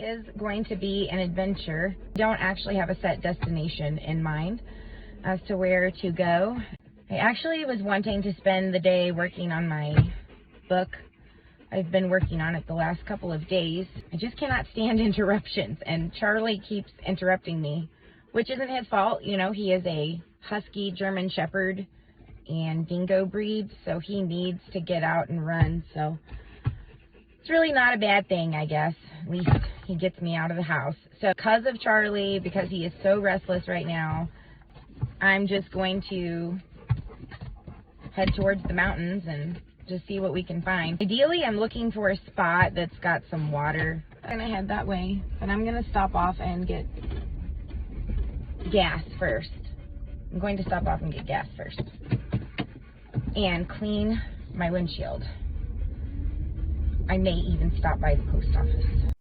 Is going to be an adventure. Don't actually have a set destination in mind as to where to go. I actually was wanting to spend the day working on my book. I've been working on it the last couple of days. I just cannot stand interruptions, and Charlie keeps interrupting me, which isn't his fault. You know, he is a husky German Shepherd and dingo breed, so he needs to get out and run. So it's really not a bad thing, I guess. At least he gets me out of the house. So because of Charlie, because he is so restless right now, I'm just going to head towards the mountains and just see what we can find. Ideally, I'm looking for a spot that's got some water. I'm gonna head that way, but I'm gonna stop off and get gas first. I'm going to stop off and get gas first and clean my windshield. I may even stop by the post office.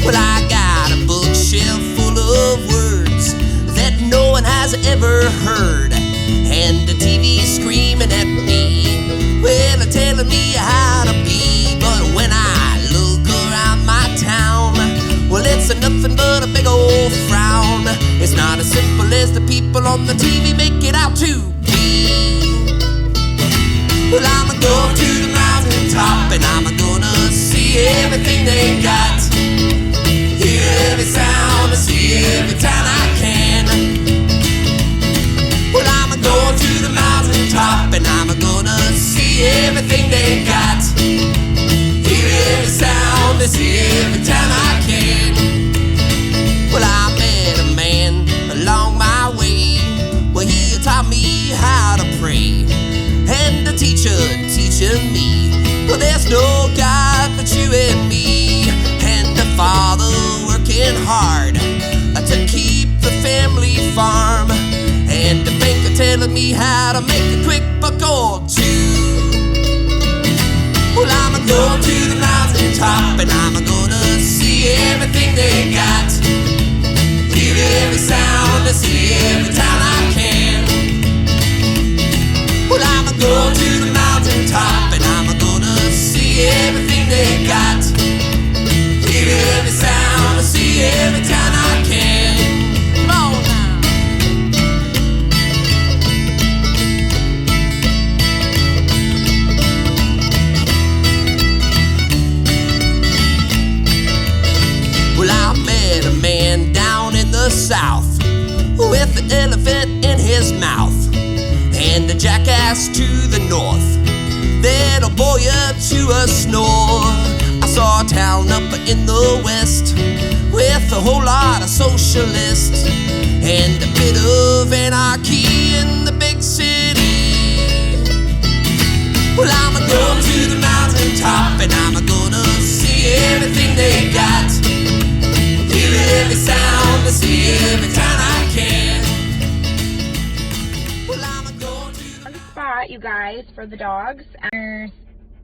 Well, I got a bookshelf full of words that no one has ever heard, and the TV screaming at me, well, telling me how to be. But when I look around my town, well, it's nothing but a big old frown. It's not as simple as the people on the TV make it out to be. Well, I'ma go to the mountaintop and I'm gonna see everything they got. Hear every sound and see every town I can. Well, I'ma go to the mountaintop and I'm gonna see everything they got. Hear every sound and see every town I can. Well, I met a man along my way. Well, he taught me how to pray, and the teacher teaching me, well, there's no God but you and me, and the father working hard to keep the family farm, and the banker telling me how to make a quick buck or two. Well, I'ma go to the mountaintop and I'm gonna see everything they got. Hear every sound and see every town I can. Well, I'ma go to the mountaintop and I'm gonna see everything they got. Hear every sound and see every town I can. Come on now. Well, I met a man down in the south with an elephant in his mouth and a jackass to the north that'll bore you to a snore. I saw a town up in the west with a whole lot of socialists and a bit of anarchy in the big city. Well, I'ma go to the mountaintop and I'm gonna see everything they got. Hear every sound and see every town I can. Well, I'ma go to On the spot, you guys, for the dogs. There's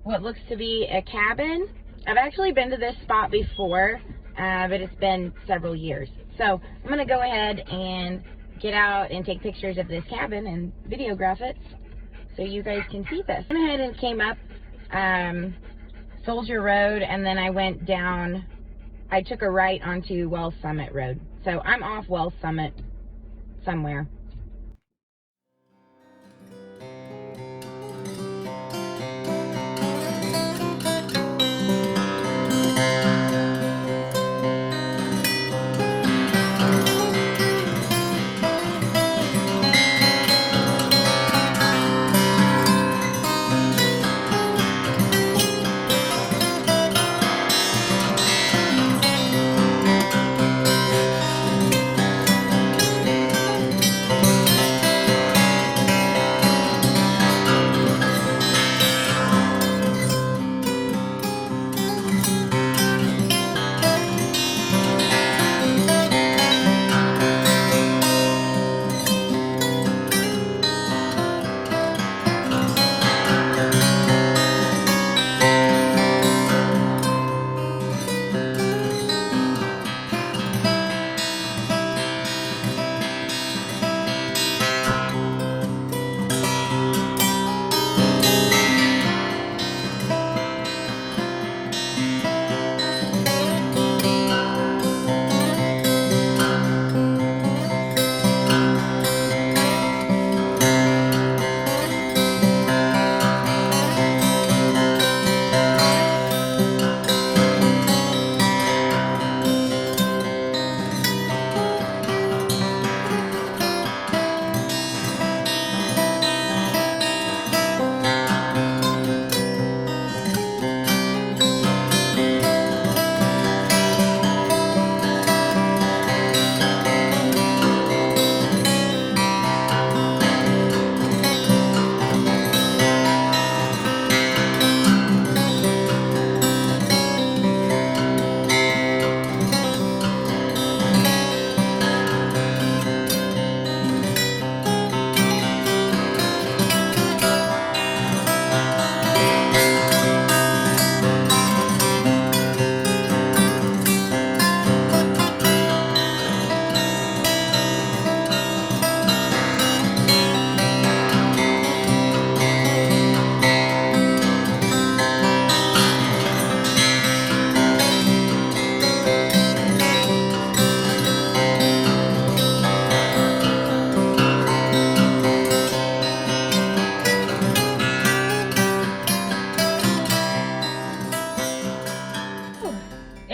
what looks to be a cabin. I've actually been to this spot before, but it's been several years. So I'm going to go ahead and get out and take pictures of this cabin and videograph it so you guys can see this. I went ahead and came up Soldier Road, and then I went down. I took a right onto Wells Summit Road. So I'm off Wells Summit somewhere.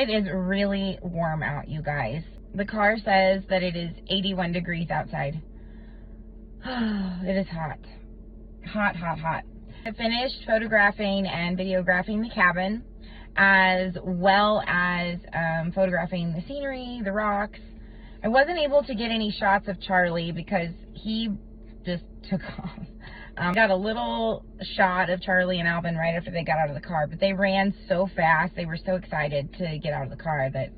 It is really warm out, you guys. The car says that it is 81 degrees outside. It is hot. Hot, hot, hot. I finished photographing and videographing the cabin, as well as photographing the scenery, the rocks. I wasn't able to get any shots of Charlie because he just took off. Got a little shot of Charlie and Alvin right after they got out of the car, but they ran so fast, they were so excited to get out of the car that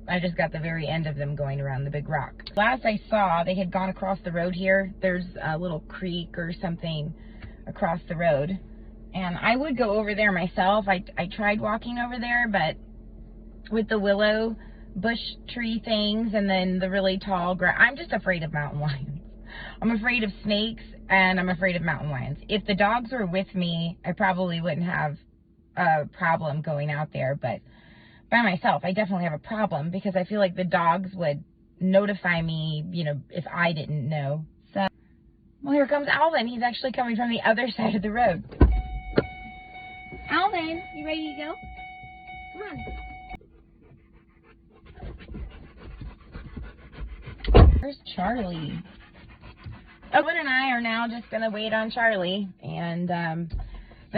I just got the very end of them going around the big rock. Last I saw, they had gone across the road here. There's a little creek or something across the road, and I would go over there myself. I tried walking over there, but with the willow bush tree things and then the really tall grass, I'm just afraid of mountain lions. I'm afraid of snakes, and I'm afraid of mountain lions. If the dogs were with me, I probably wouldn't have a problem going out there, but by myself, I definitely have a problem because I feel like the dogs would notify me, you know, if I didn't know. So, well, here comes Alvin. He's actually coming from the other side of the road. Alvin, you ready to go? Come on. Where's Charlie? Owen and I are now just going to wait on Charlie, and then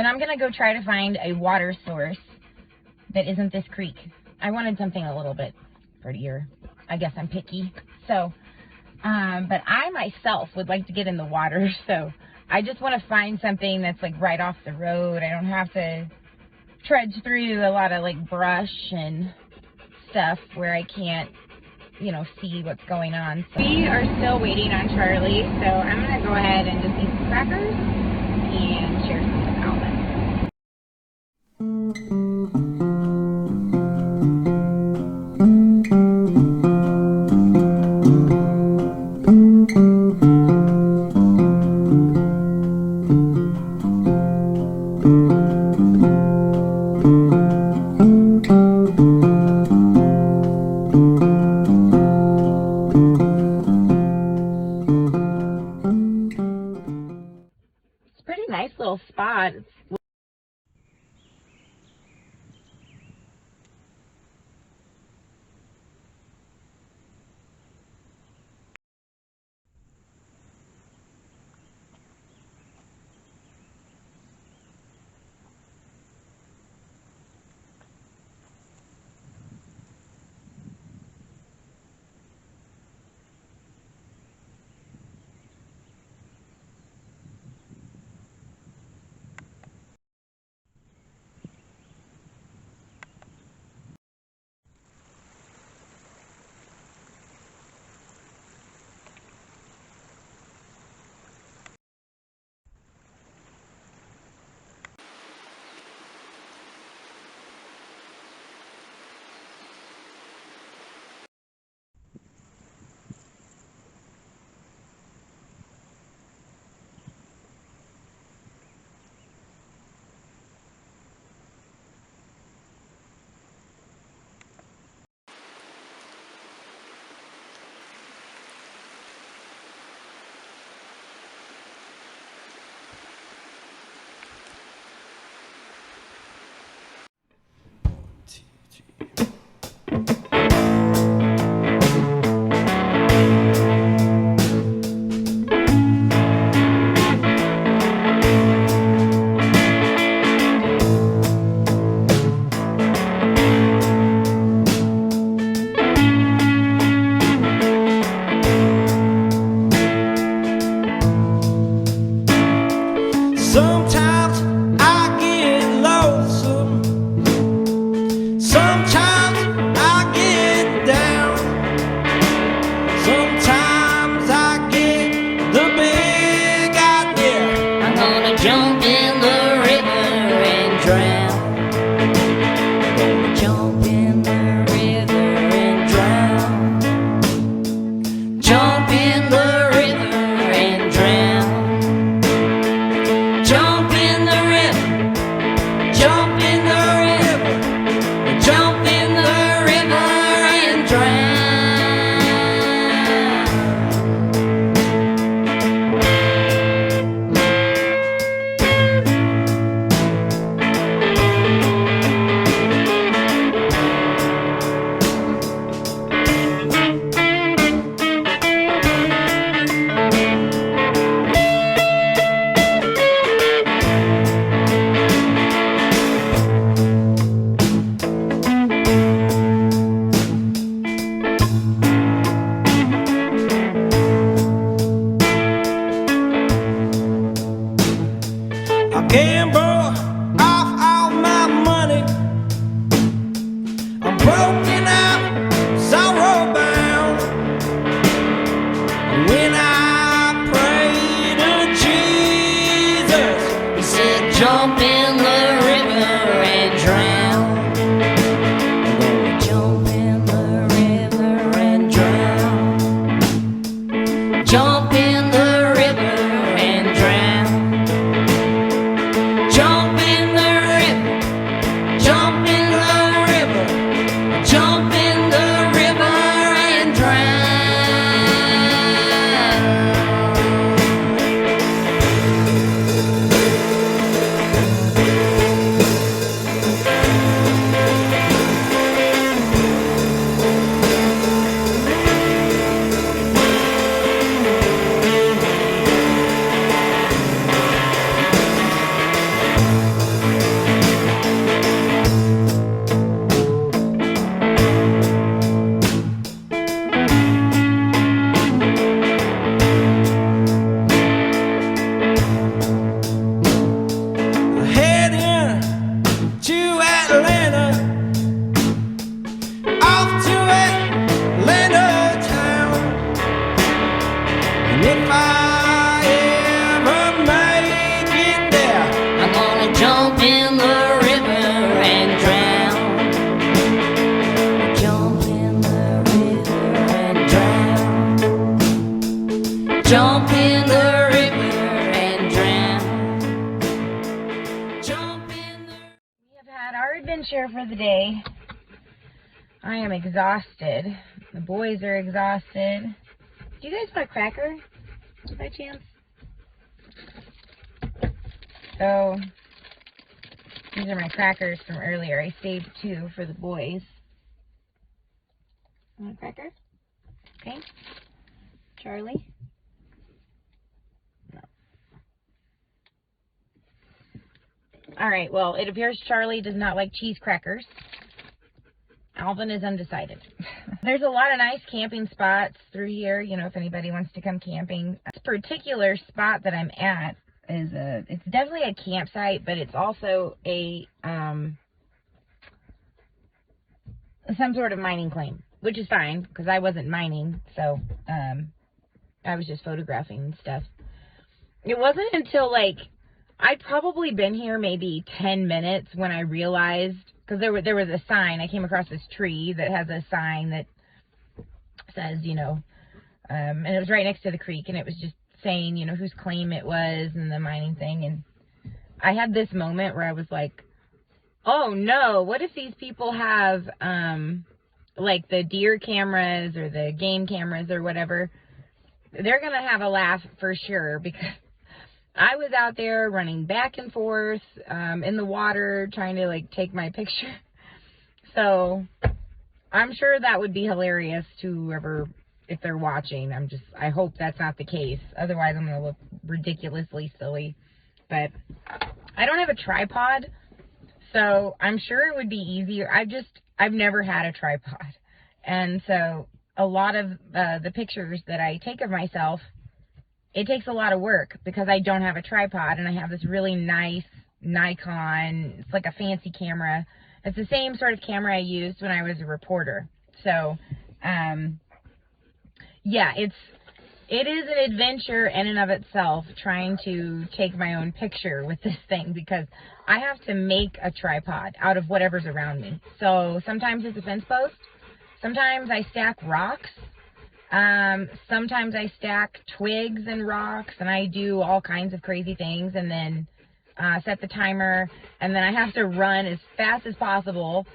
I'm going to go try to find a water source that isn't this creek. I wanted something a little bit prettier. I guess I'm picky. So, but I myself would like to get in the water, so I just want to find something that's like right off the road. I don't have to trudge through a lot of like brush and stuff where I can't, you know, see what's going on. So we are still waiting on Charlie, so I'm going to go ahead and just eat some crackers and share some with Alvin. Nice little spot. day. I am exhausted. The boys are exhausted. Do you guys want a cracker by chance? So, these are my crackers from earlier. I saved 2 for the boys. Want a cracker? Okay. Charlie? No. Alright, well, it appears Charlie does not like cheese crackers. Alvin is undecided. There's a lot of nice camping spots through here, you know, if anybody wants to come camping. This particular spot that I'm at is it's definitely a campsite, but it's also a some sort of mining claim, which is fine because I wasn't mining, so I was just photographing and stuff. It wasn't until like I'd probably been here maybe 10 minutes when I realized, because there was a sign. I came across this tree that has a sign that says, you know, and it was right next to the creek, and it was just saying, you know, whose claim it was and the mining thing. And I had this moment where I was like, oh no, what if these people have like the deer cameras or the game cameras or whatever? They're gonna have a laugh for sure, because I was out there running back and forth in the water trying to like take my picture. So I'm sure that would be hilarious to whoever, if they're watching. I hope that's not the case. Otherwise I'm going to look ridiculously silly. But I don't have a tripod, so I'm sure it would be easier. I've never had a tripod. And so a lot of the pictures that I take of myself, it takes a lot of work because I don't have a tripod, and I have this really nice Nikon. It's like a fancy camera. It's the same sort of camera I used when I was a reporter. So, yeah, it is an adventure in and of itself trying to take my own picture with this thing, because I have to make a tripod out of whatever's around me. So sometimes it's a fence post. Sometimes I stack rocks. Sometimes I stack twigs and rocks, and I do all kinds of crazy things, and then set the timer, and then I have to run as fast as possible,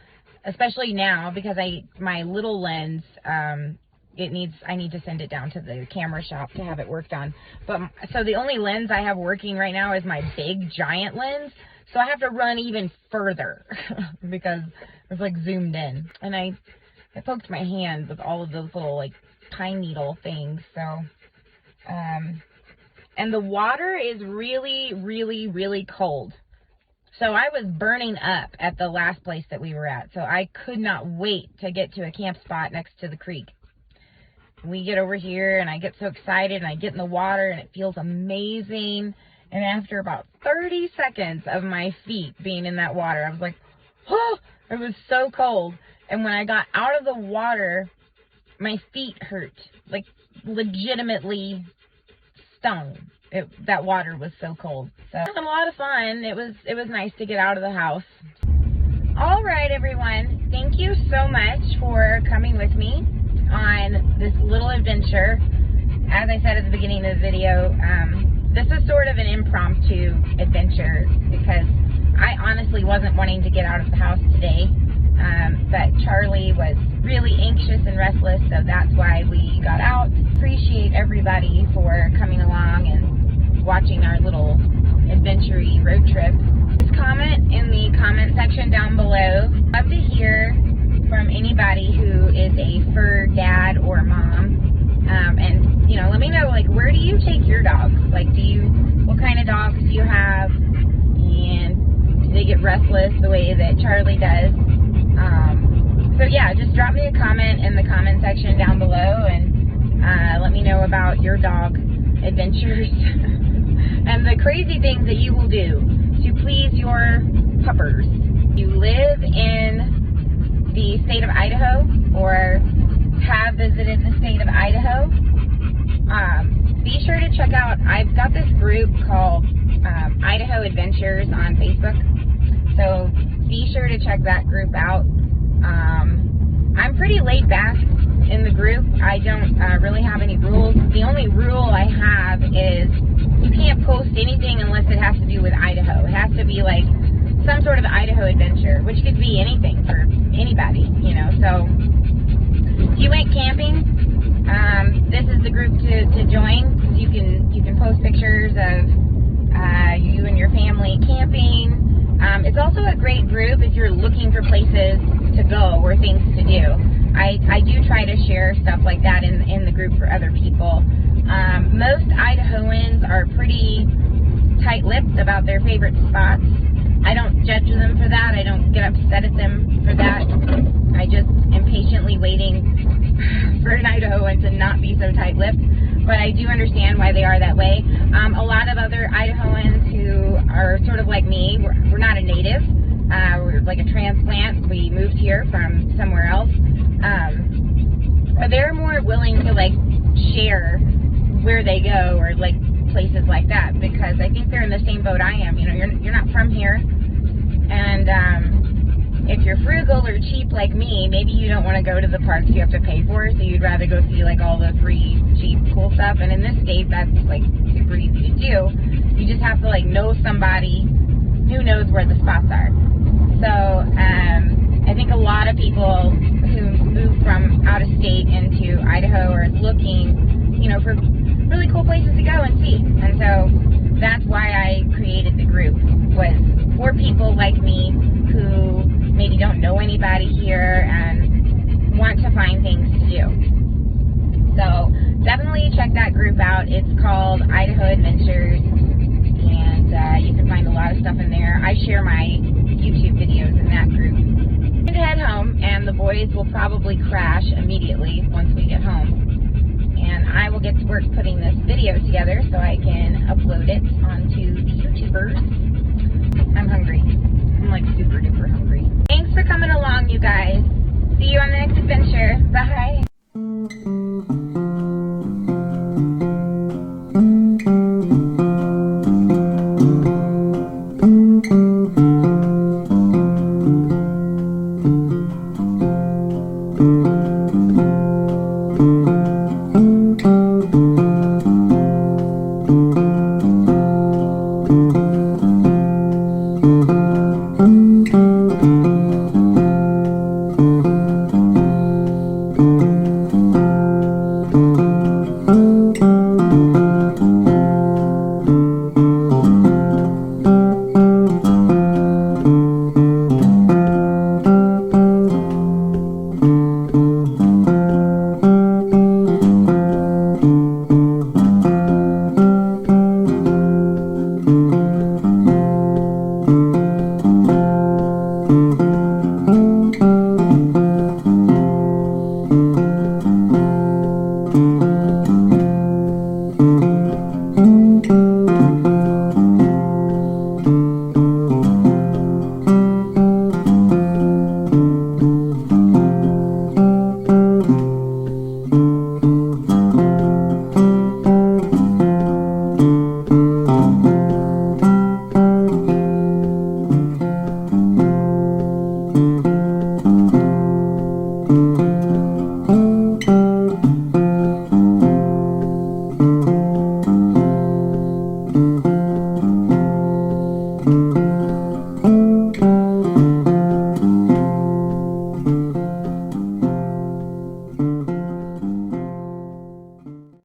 especially now because my little lens, I need to send it down to the camera shop to have it worked on. But so the only lens I have working right now is my big giant lens, so I have to run even further because it's like zoomed in, and I poked my hand with all of those little like pine needle things. So and the water is really, really, really cold. So I was burning up at the last place that we were at. So I could not wait to get to a camp spot next to the creek. We get over here and I get so excited and I get in the water and it feels amazing. And after about 30 seconds of my feet being in that water, I was like, oh, it was so cold. And when I got out of the water, my feet hurt, like legitimately stung. That water was so cold. So it was a lot of fun. It was nice to get out of the house. All right, everyone. Thank you so much for coming with me on this little adventure. As I said at the beginning of the video, this is sort of an impromptu adventure because I honestly wasn't wanting to get out of the house today. But Charlie was really anxious and restless, so that's why we got out. Appreciate everybody for coming along and watching our little adventure-y road trip. Just comment in the comment section down below. Love to hear from anybody who is a fur dad or mom. And, you know, let me know, like, where do you take your dogs? Like, what kind of dogs do you have? And do they get restless the way that Charlie does? So yeah, just drop me a comment in the comment section down below and let me know about your dog adventures and the crazy things that you will do to please your puppers. You live in the state of Idaho or have visited the state of Idaho, be sure to check out, I've got this group called Idaho Adventures on Facebook, so be sure to check that group out. I'm pretty laid back in the group. I don't really have any rules. The only rule I have is you can't post anything unless it has to do with Idaho. It has to be like some sort of Idaho adventure, which could be anything for anybody, you know. So if you went camping, this is the group to join. You can post pictures of you and your family camping. It's also a great group if you're looking for places to go or things to do. I do try to share stuff like that in the group for other people. Most Idahoans are pretty tight-lipped about their favorite spots. I don't judge them for that. I don't get upset at them for that. I just am patiently waiting for an Idahoan to not be so tight-lipped. But I do understand why they are that way. A lot of other Idahoans who are sort of like me, we're not a native. We're like a transplant. We moved here from somewhere else. But they're more willing to like share where they go or like places like that, because I think they're in the same boat I am. You know, you're not from here, and if you're frugal or cheap like me, maybe you don't want to go to the parks you have to pay for, so you'd rather go see like all the free, cheap, cool stuff. And in this state, that's like super easy to do. You just have to like know somebody who knows where the spots are. So I think a lot of people who move from out of state into Idaho are looking, you know, for really cool places to go and see. And so that's why I created the group, was for people like me who maybe don't know anybody here and want to find things to do. So definitely check that group out. It's called Idaho Adventures, and you can find a lot of stuff in there. I share my YouTube videos in that group. I'm going to head home, and the boys will probably crash immediately once we get home. And I will get to work putting this video together so I can upload it onto the YouTubers. I'm hungry. I'm like super duper hungry. Thanks for coming along, you guys. See you on the next adventure. Bye.